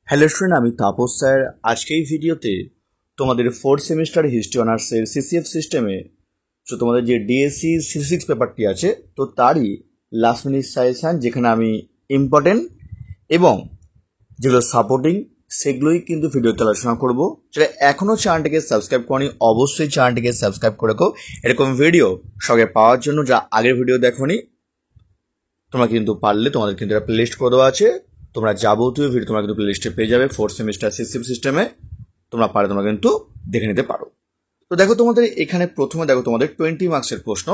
Hello student, আমি Tapas sir. আজকে এই ভিডিওতে তোমাদের ফোর্থ সেমিস্টার হিস্ট্রি অনার্সের সিসিএফ সিস্টেমে তোমাদের যে ডিএসসি সিক্স পেপারটি আছে তো তারই লাস্ট মিনিট সাজেশান, যেখানে আমি ইম্পর্টেন্ট এবং যেগুলো সাপোর্টিং সেগুলোই কিন্তু ভিডিওতে আলোচনা করবো। সেটা এখনও চ্যানেলটিকে সাবস্ক্রাইব করনি, অবশ্যই চ্যানেলটিকে সাবস্ক্রাইব করে রাখো এরকম ভিডিও সঙ্গে পাওয়ার জন্য। যা আগের ভিডিও দেখোনি তোমরা কিন্তু পারলে তোমাদের কিন্তু একটা প্লেলিস্ট করে দেওয়া আছে, তোমরা যাবতীয় ভিডিও তোমরা কিন্তু প্লেলিস্টে পেয়ে যাবে ফোর্থ সেমিস্টার সিসিএফ সিস্টেমে। তোমরা পারলে তোমরা কিন্তু দেখে নিতে পারো। তো দেখো তোমাদের এখানে প্রথমে দেখো তোমাদের 20 মার্কসের প্রশ্ন।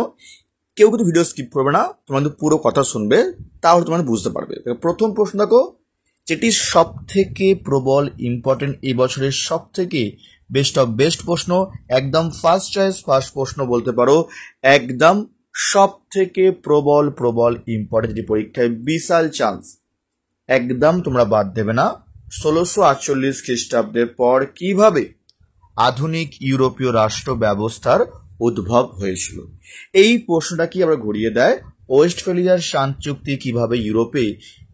কেউ কিন্তু ভিডিও স্কিপ করবে না, তোমরা কিন্তু পুরো কথা শুনবে, তাহলে তোমরা বুঝতে পারবে। প্রথম প্রশ্ন দেখো, যেটি সব থেকে প্রবল ইম্পর্টেন্ট এই বছরের সব থেকে বেস্ট অফ বেস্ট প্রশ্ন, একদম ফার্স্ট চয়েস ফার্স্ট প্রশ্ন বলতে পারো, একদম সব থেকে প্রবল ইম্পর্টেন্ট পরীক্ষায় বিশাল চান্স, একদম তোমরা বাদ দেবে না। 1648 খ্রিস্টাব্দের পর কিভাবে আধুনিক ইউরোপীয় রাষ্ট্র ব্যবস্থার উদ্ভব হয়েছিল? এই প্রশ্নটা কি আবার ঘুরিয়ে দেয়, ওয়েস্টফেলিয়ার শান্তি চুক্তি কিভাবে ইউরোপে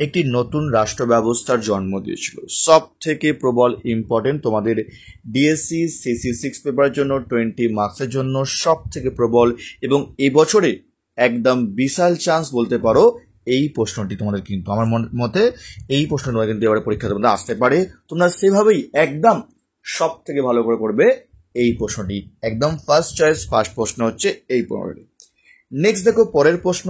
একটি নতুন রাষ্ট্র ব্যবস্থার জন্ম দিয়েছিল। সব থেকে প্রবল ইম্পর্টেন্ট তোমাদের ডিএসসি সিসি 6 পেপারের জন্য 20 মার্কসের জন্য সব থেকে প্রবল এবং এবছরে একদম বিশাল চান্স বলতে পারো। এই প্রশ্নটি তোমাদের কিন্তু আমার মতে এই প্রশ্ন তোমাদের কিন্তু এবারে পরীক্ষার মধ্যে আসতে পারে। তোমরা সেভাবেই একদম সব থেকে ভালো করে করবে এই প্রশ্নটি, একদম ফার্স্ট চয়েস ফার্স্ট প্রশ্ন হচ্ছে এই প্রশ্নটি। নেক্সট দেখো পরের প্রশ্ন,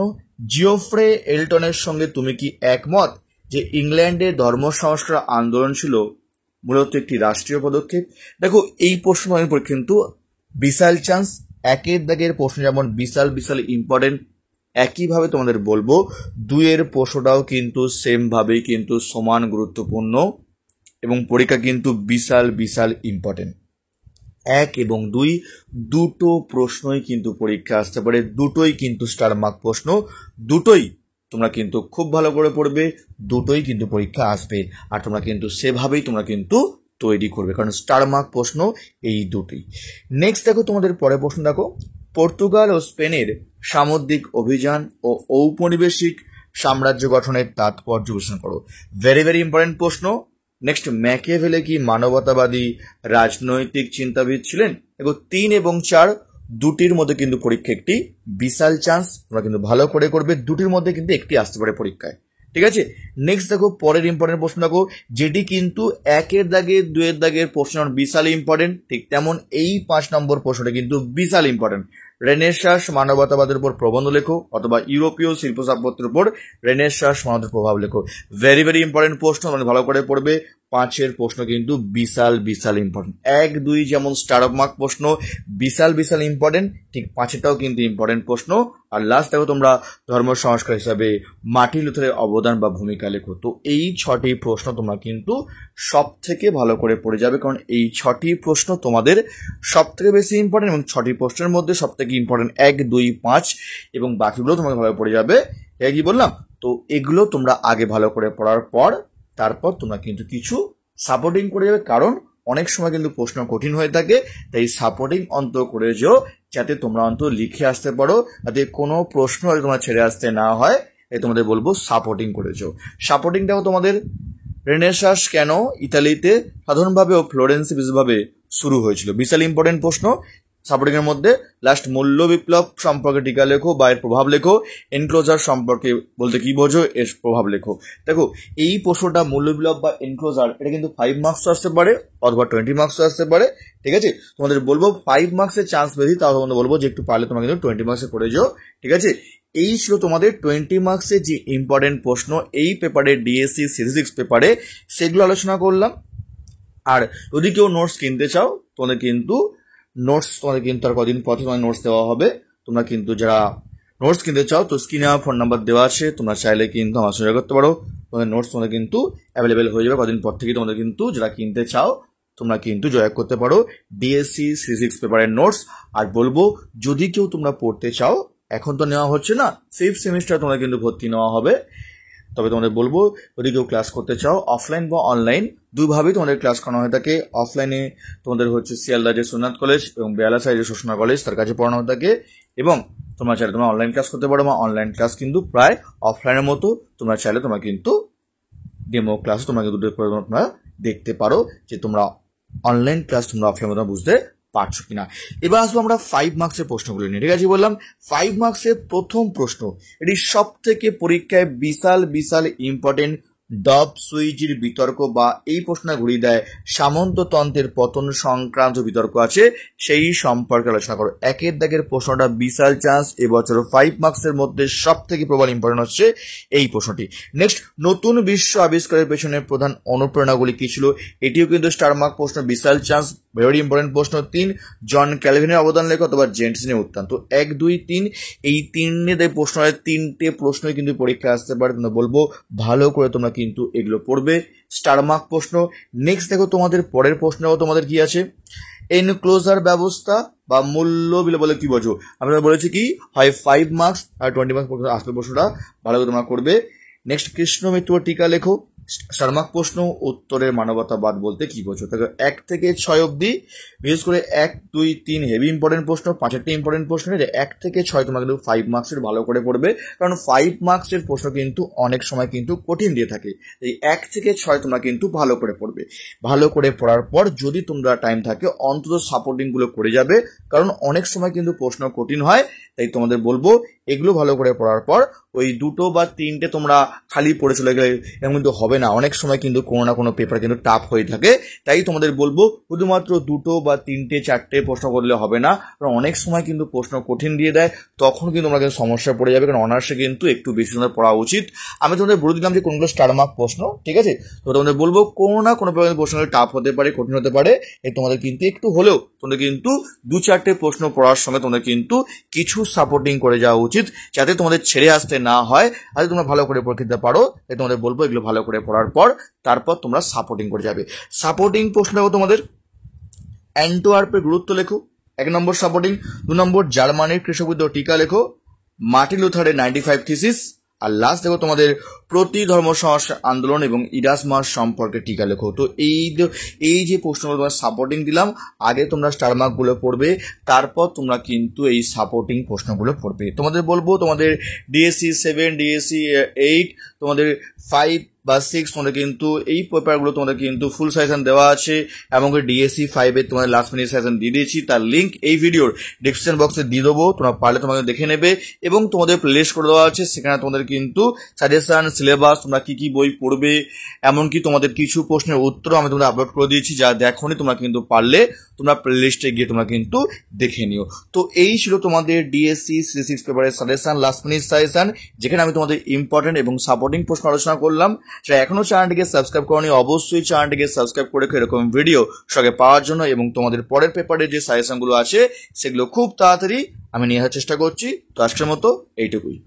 জিওফ্রে এলটনের সঙ্গে তুমি কি একমত যে ইংল্যান্ডের ধর্ম সংস্কার আন্দোলন ছিল মূলত একটি রাষ্ট্রীয় পদক্ষেপ? দেখো এই প্রশ্ন কিন্তু বিশাল চান্স, একের দাগের প্রশ্ন যেমন বিশাল ইম্পর্টেন্ট, একইভাবে তোমাদের বলবো দুইয়ের প্রশ্নটাও কিন্তু সেম ভাবেই কিন্তু সমান গুরুত্বপূর্ণ এবং পরীক্ষা কিন্তু বিশাল ইম্পর্টেন্ট। 1 এবং 2 দুটো প্রশ্নই কিন্তু পরীক্ষা আসতে পারে, দুটোই কিন্তু স্টার মার্ক প্রশ্ন, দুটোই তোমরা কিন্তু খুব ভালো করে পড়বে, দুটোই কিন্তু পরীক্ষা আসবে আর তোমরা কিন্তু সেভাবেই তোমরা কিন্তু তৈরি করবে, কারণ স্টার মার্ক প্রশ্ন এই দুটোই। নেক্সট দেখো তোমাদের পরের প্রশ্ন দেখো, পর্তুগাল ও স্পেনের সামুদ্রিক অভিযান ও ঔপনিবেশিক সাম্রাজ্য গঠনের তাৎপর্য বিশ্লেষণ করো। ভেরি ইম্পর্টেন্ট প্রশ্ন। নেক্সট, ম্যাকিয়াভেলি কি মানবতাবাদী রাজনৈতিক চিন্তাবিদ ছিলেন? দেখো 3 এবং 4 দুটির মধ্যে কিন্তু পরীক্ষা একটি বিশাল চান্স, তোমরা কিন্তু ভালো করে করবে, দুটির মধ্যে কিন্তু একটি আসতে পারে পরীক্ষায়, ঠিক আছে। নেক্সট দেখো পরের ইম্পর্টেন্ট প্রশ্ন দেখো, যেটি কিন্তু 1-এর দাগে 2-এর দাগের প্রশ্ন বিশাল ইম্পর্টেন্ট, ঠিক তেমন এই 5 নম্বর প্রশ্নটা কিন্তু বিশাল ইম্পর্টেন্ট। রেনেসাঁস মানবতাবাদের উপর প্রবন্ধ লেখো অথবা ইউরোপীয় শিল্প স্থাপত্যের উপর রেনেসাঁস মানবতার প্রভাব লেখো। ভেরি ইম্পর্টেন্ট প্রশ্ন, মানে ভালো করে পড়বে। 5-এর প্রশ্ন কিন্তু বিশাল ইম্পর্টেন্ট। 1-2 যেমন স্টার অফ মার্ক প্রশ্ন বিশাল ইম্পর্টেন্ট, ঠিক 5-এটাও কিন্তু ইম্পর্টেন্ট প্রশ্ন। আর লাস্ট দেখো তোমরা ধর্ম সংস্কার হিসাবে মার্টিন লুথারের অবদান বা ভূমিকা লেখো। তো এই 6টি প্রশ্ন তোমরা কিন্তু সব থেকে ভালো করে পড়ে যাবে, কারণ এই 6টি প্রশ্ন তোমাদের সব থেকে বেশি ইম্পর্টেন্ট এবং 6টি প্রশ্নের মধ্যে সব থেকে ইম্পর্টেন্ট 1, 2, 5 এবং বাকিগুলো তোমাকে ভালো পড়ে যাবে। কি বললাম? তো এগুলো তোমরা আগে ভালো করে পড়ার পর তারপর তোমরা কিন্তু কিছু সাপোর্টিং করে যাবে, কারণ অনেক সময় কিন্তু প্রশ্ন কঠিন হয়ে থাকে, তাই সাপোর্টিং অন্তত করে যেও, যাতে তোমরা অন্তত লিখে আসতে পারো, যাতে কোনো প্রশ্ন তোমরা ছেড়ে আসতে না হয়। এই তোমাদের বলবো সাপোর্টিং করে যেও। সাপোর্টিংটাও তোমাদের রেনেসাঁস কেন ইতালিতে সাধারণভাবে ও ফ্লোরেন্সে বিশেষভাবে শুরু হয়েছিল, বিশাল ইম্পর্টেন্ট প্রশ্ন। সাপোর্টিং এর মধ্যে লাস্ট মূল্য বিপ্লব সম্পর্কে টিকা লেখো বা এর প্রভাব লেখো। এনক্লোজার সম্পর্কে বলতে কি বোঝো, এর প্রভাব লেখো। দেখো এই প্রশ্নটা মূল্য বিপ্লব বা এনক্লোজার, এটা কিন্তু 5 মার্কস আসতে পারে অথবা 20 মার্কস আসতে পারে, ঠিক আছে। তোমাদের বলবো 5 মার্কসের চান্স বেশি, তাও তোমাদের বলবো যে একটু পারলে তোমরা কিন্তু 20 মার্কসে করে যাও, ঠিক আছে। এই ছিল তোমাদের 20 মার্কসের যে ইম্পর্টেন্ট প্রশ্ন এই পেপারে ডিএসসি সিরিজ 6 পেপারে, সেগুলো আলোচনা করলাম। আর যদি কেউ নোটস কিনতে চাও তোমাদের কিন্তু আর কদিন পথে তোমার নোটস দেওয়া হবে। তোমরা কিন্তু যারা নোটস কিনতে চাও তো স্ক্রিনে আমার ফোন নাম্বার দেওয়া আছে, তোমরা চাইলে কিন্তু আমার সঙ্গে করতে পারো। তোমাদের নোটস তোমাদের কিন্তু অ্যাভেলেবেল হয়ে যাবে কদিন পর থেকে। তোমাদের কিন্তু যারা কিনতে চাও তোমরা কিন্তু জয় করতে পারো ডিএসসি সিরিজ 6 পেপারের নোটস। আর বলবো যদি কেউ তোমরা পড়তে চাও, এখন তো নেওয়া হচ্ছে না, 5th সেমিস্টার তোমরা কিন্তু ভর্তি নেওয়া হবে, তবে তোমাদের বলবো যদি কেউ ক্লাস করতে চাও অফলাইন বা অনলাইন দুইভাবেই তোমাদের ক্লাস করানো হয়ে থাকে। অফলাইনে তোমাদের হচ্ছে শিয়ালদা যে সোমনাথ কলেজ এবং বেয়ালা সাইডে শোষণা কলেজ, তার কাছে পড়ানো হয়ে থাকে। এবং তোমরা চাইলে তোমরা অনলাইন ক্লাস করতে পারো, বা অনলাইন ক্লাস কিন্তু প্রায় অফলাইনের মতো, তোমরা চাইলে তোমরা কিন্তু ডেমো ক্লাস তোমরা কিন্তু তোমরা দেখতে পারো যে তোমরা অনলাইন ক্লাস তোমরা অফলাইন মতো বুঝতে পারছো কিনা। এবার আসবো আমরা 5 মার্কসের প্রশ্নগুলো নিয়ে। ঠিক আছে, বললাম 5 মার্কসের প্রথম প্রশ্ন, এটি সব থেকে পরীক্ষায় বিশাল বিশাল ইম্পর্টেন্ট ডব সুইচের বিতর্ক বা এই প্রশ্ন ঘুরিয়ে দেয় সামন্ততন্ত্রের পতন সংক্রান্ত বিতর্ক আছে সেই সম্পর্কে আলোচনা করো। একের দাগের প্রশ্নটা বিশাল চান্স, এবছর 5 মার্কসের মধ্যে সব থেকে প্রবল ইম্পর্টেন্ট হচ্ছে এই প্রশ্নটি। নেক্সট, নতুন বিশ্ব আবিষ্কারের পেছনে প্রধান অনুপ্রেরণাগুলি কি ছিল, এটিও কিন্তু স্টার মার্ক প্রশ্ন, বিশাল চান্স, ভেরি ইম্পর্টেন্ট প্রশ্ন। 3, জন ক্যালভিনের অবদান লেখো অথবা জেন্টসনের উত্থান। তো 1, 2, 3 এই তিনটে প্রশ্ন হয়, তিনটে প্রশ্নই কিন্তু পরীক্ষা আসতে পারে। তোমরা বলবো ভালো করে তোমরা কিন্তু এগুলো পড়বে, স্টার মার্ক প্রশ্ন। নেক্সট দেখো তোমাদের পরের প্রশ্ন তোমাদের কি আছে, এনক্লোজার ব্যবস্থা বা মূল্য বিলে বলে কি বোঝো। আমি বলেছি কি হয় 5 মার্কস আর 20 মার্কস আসবে প্রশ্নটা, ভালো করে তোমরা করবে। নেক্সট, কৃষ্ণ মৃত্যু টিকা লেখো, স্টার মার্ক প্রশ্ন, উত্তরের মানবতাবাদ বলতে কি বোঝো। 1 থেকে 6 অব্দি বিশেষ করে 1, 2, 3 হেভি ইম্পর্টেন্ট প্রশ্ন, 5টা ইম্পর্টেন্ট প্রশ্ন। 1 থেকে 6 তোমরা কিন্তু 5 মার্কসের ভালো করে পড়বে, কারণ 5 মার্কসের প্রশ্ন কিন্তু অনেক সময় কিন্তু কঠিন দিয়ে থাকে। এই 1 থেকে 6 তোমরা কিন্তু ভালো করে পড়বে। ভালো করে পড়ার পর যদি তোমরা টাইম থাকে অন্তত সাপোর্টিংগুলো করে যাবে, কারণ অনেক সময় কিন্তু প্রশ্ন কঠিন হয়। তাই তোমাদের বলবো এগুলো ভালো করে পড়ার পর ওই 2 বা 3টে তোমরা খালি পড়ে চলে গেলে এরকম কিন্তু হবে না। অনেক সময় কিন্তু কোনো না কোনো পেপার কিন্তু টাফ হয়ে থাকে। তাই তোমাদের বলবো শুধুমাত্র 2 বা 3টে 4টে প্রশ্ন করলে হবে না, কারণ অনেক সময় কিন্তু প্রশ্ন কঠিন দিয়ে দেয়, তখন কিন্তু তোমরা কিন্তু সমস্যায় পড়ে যাবে। কারণ অনার্সে কিন্তু একটু বেশি তোমাদের পড়া উচিত। আমি তোমাদের বলে দিলাম যে কোনগুলো স্টার মার্ক প্রশ্ন, ঠিক আছে। তো তোমাদের বলবো কোনো না কোনো প্রশ্ন টাফ হতে পারে, কঠিন হতে পারে। তোমাদের কিন্তু একটু হলেও তোমাদের কিন্তু 2-4টে প্রশ্ন পড়ার সঙ্গে তোমাদের কিন্তু কিছু সাপোর্টিং করে যাওয়া উচিত, যাতে তোমাদের ছেড়ে আসতে না হয়, আর তোমরা ভালো করে পরীক্ষা দিতে পারো। তাই তোমাদের বলবো এগুলো ভালো করে পড়ার পর তারপর তোমরা সাপোর্টিং করে যাবে। সাপোর্টিং প্রশ্ন দেখো তোমাদের, অ্যান্টোয়ার্পের গুরুত্ব লেখো, 1 নম্বর সাপোর্টিং। 2 নম্বর, জার্মানির কৃষকবিদ্য টিকা লেখো, মার্টিন লুথারের 95 থিসিস। আর লাস্ট দেখো তোমাদের প্রতি ধর্ম সংস্কার আন্দোলন এবং ইরাসমাস সম্পর্কে টিকা লেখো। তো এই যে প্রশ্নগুলো তোমার সাপোর্টিং দিলাম, আগে তোমরা স্টার মার্কগুলো পড়বে, তারপর তোমরা কিন্তু এই সাপোর্টিং প্রশ্নগুলো পড়বে। তোমাদের বলবো তোমাদের ডিএসসি 7, ডিএসসি 8, তোমাদের 5 বা 6 তোমাদের কিন্তু এই পেপারগুলো তোমাদের কিন্তু ফুল সাজেশন দেওয়া আছে। এমনকি ডিএসসি 5 তোমাদের লাস্ট মিনিট সাজেশন দিয়ে দিয়েছি, তার লিঙ্ক এই ভিডিওর ডিসক্রিপশন বক্সে দিয়ে দেবো, তোমরা পারলে তোমাকে দেখে নেবে। এবং তোমাদের প্লেলিস্ট করে দেওয়া আছে, সেখানে তোমাদের কিন্তু সাজেশন, সিলেবাস, তোমরা কি কি বই পড়বে, এমনকি তোমাদের কিছু প্রশ্নের উত্তর আমি তোমাদের আপলোড করে দিয়েছি, যা দেখোনি তোমরা কিন্তু পারলে তোমরা প্লেলিস্টে গিয়ে তোমরা কিন্তু দেখে নিও। তো এই ছিল তোমাদের ডিএসসি 6 পেপারের সাজেশন, লাস্ট মিনিট সাজেশন, যেখানে আমি তোমাদের ইম্পর্টেন্ট এবং সাপোর্টিং প্রশ্ন আলোচনা করলাম। যারা এখনো চ্যানেলটিকে সাবস্ক্রাইব করোনি অবশ্যই চ্যানেলটিকে সাবস্ক্রাইব করে এরকম ভিডিও সঙ্গে পাওয়ার জন্য, এবং তোমাদের পরের পেপারের যে সাজেশনগুলো আছে সেগুলো খুব তাড়াতাড়ি আমি নিয়ে আসার চেষ্টা করছি। তো আজকের মতো এইটুকুই।